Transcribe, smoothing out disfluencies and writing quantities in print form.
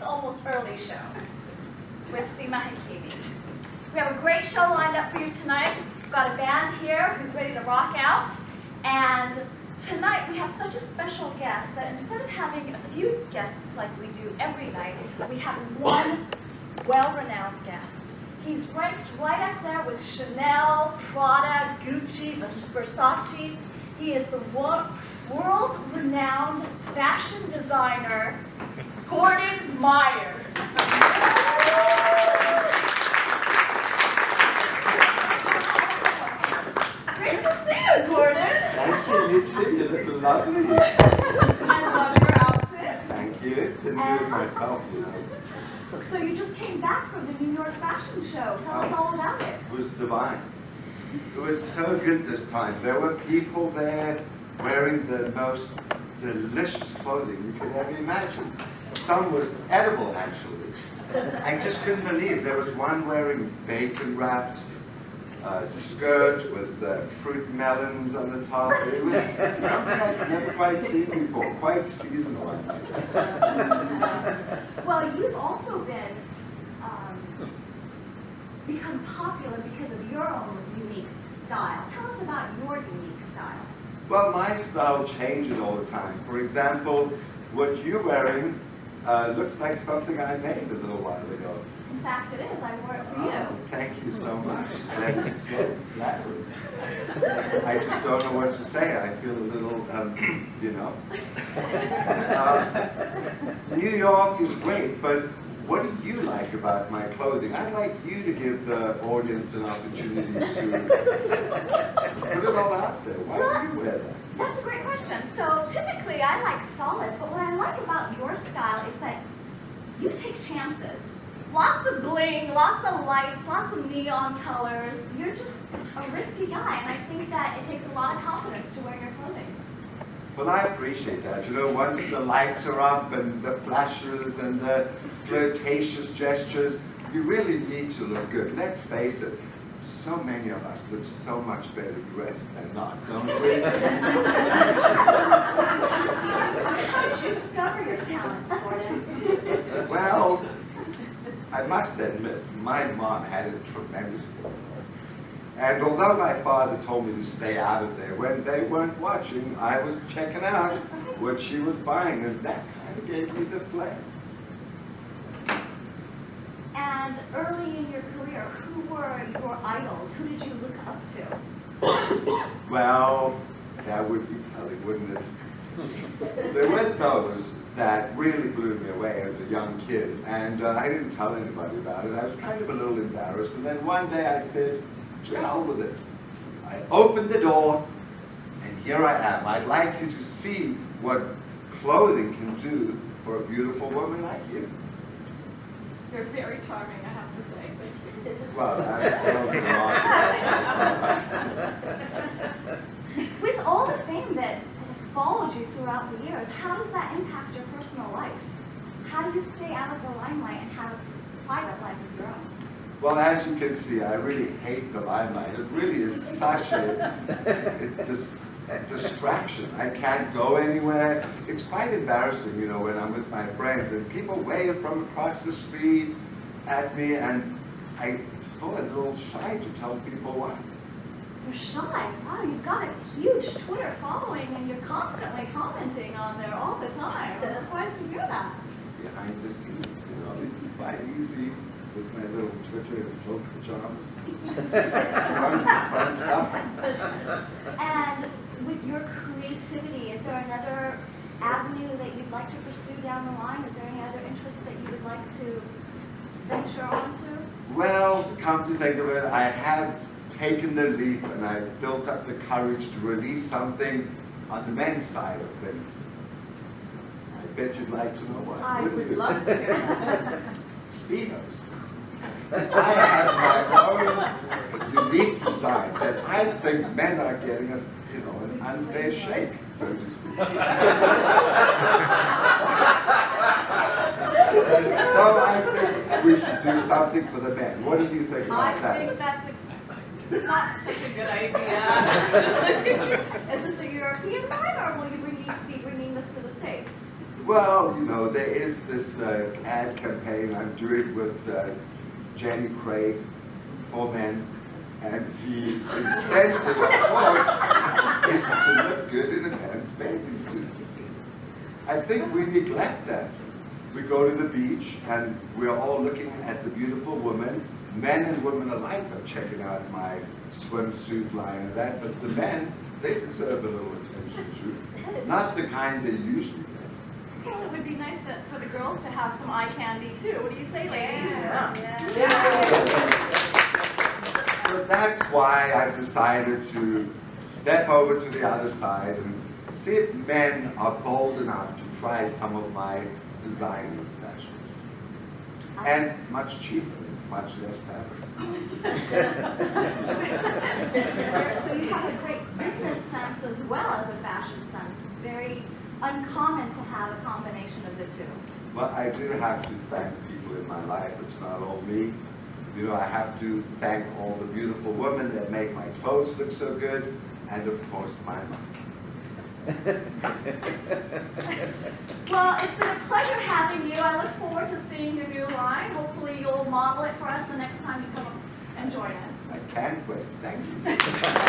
It's Almost Early show with Sima Hakimi. We have a great show lined up for you tonight. We've got a band here who's ready to rock out. And tonight we have such a special guest that instead of having a few guests like we do every night, we have one well-renowned guest. He's ranked right up there with Chanel, Prada, Gucci, Versace. He is the world-renowned fashion designer, Gordon Myers. Great to see you, Gordon. Thank you, you too. You look lovely. I love your outfit. Thank you. Didn't do it myself, you know. So you just came back from the New York Fashion Show. Tell us all about it. It was divine. It was so good this time. There were people there wearing the most delicious clothing you could ever imagine. Some was edible, actually. I just couldn't believe. There was one wearing bacon-wrapped skirt with fruit melons on the top. It was something I'd never quite seen before, quite seasonal. Well, you've also been become popular because of your own unique style. Tell us about your unique style. Well, my style changes all the time. For example, what you're wearing looks like something I made a little while ago. In fact, it is. I wore it for you. Thank you so much. That is so flattering. I just don't know what to say. I feel a little, you know. New York is great, but what do you like about my clothing? I'd like you to give the audience an opportunity to put it all out there. Why do you wear that? That's a great question. So typically I like solids, but what I like about your style is that you take chances. Lots of bling, lots of lights, lots of neon colors. You're just a risky guy, and I think that it takes a lot of confidence to wear your clothing. Well, I appreciate that. You know, once the lights are up and the flashes and the flirtatious gestures, you really need to look good. Let's face it, so many of us look so much better dressed than not, don't we? How did you discover your talents, Gordon? Well, I must admit, my mom had a tremendous work. And although my father told me to stay out of there, when they weren't watching, I was checking out what she was buying, and that kind of gave me the flair. And early in your career, who were your idols? Who did you look up to? Well, that would be telling, wouldn't it? There were those that really blew me away as a young kid, and I didn't tell anybody about it. I was kind of a little embarrassed, and then one day I said, to hell with it. I opened the door, and here I am. I'd like you to see what clothing can do for a beautiful woman like you. You're very charming, I have to say. Thank you. Well, that's With all the fame that has followed you throughout the years, how does that impact your personal life? How do you stay out of the limelight and have a private life of your own? Well, as you can see, I really hate the limelight. It really is such a distraction. I can't go anywhere. It's quite embarrassing, you know, when I'm with my friends and people wave from across the street at me, and I'm still a little shy to tell people why. You're shy? Wow, you've got a huge Twitter following and you're constantly commenting on there all the time. I'm surprised to hear that. It's behind the scenes, you know. It's quite easy with my little Twitter and silk pajamas. It's fun stuff. And with your creativity, is there another avenue that you'd like to pursue down the line? Is there any other interests that you would like to venture onto? Well, come to think of it, I have taken the leap and I've built up the courage to release something on the men's side of things. I bet you'd like to know what. I would love to hear that. Speedos. I have my own unique design that I think men are getting an unfair shake, so to speak. So I think we should do something for the men. What do you think about that? I think that's not such a good idea, actually. Is this a European line, or will you be bringing this to the States? Well, you know, there is this ad campaign I'm doing with Jenny Craig for men, and the incentive, of course, is to look good in a man's bathing suit. I think we neglect that. We go to the beach, and we're all looking at the beautiful woman. Men and women alike are checking out my swimsuit line and that, but the men, they deserve a little attention too. Not the kind they usually get. Well, it would be nice for the girls to have some eye candy too. What do you say, ladies? So that's why I've decided to step over to the other side and see if men are bold enough to try some of my design fashions. And much cheaper, much less fabric. So you have a great business sense as well as a fashion sense. It's very uncommon to have a combination of the two. But I do have to thank people in my life. It's not all me. You know, I have to thank all the beautiful women that make my clothes look so good, and of course my mom. Well, it's been a pleasure having you. I look forward to seeing your new line. Hopefully you'll model it for us the next time you come and join us. I can't wait. Thank you.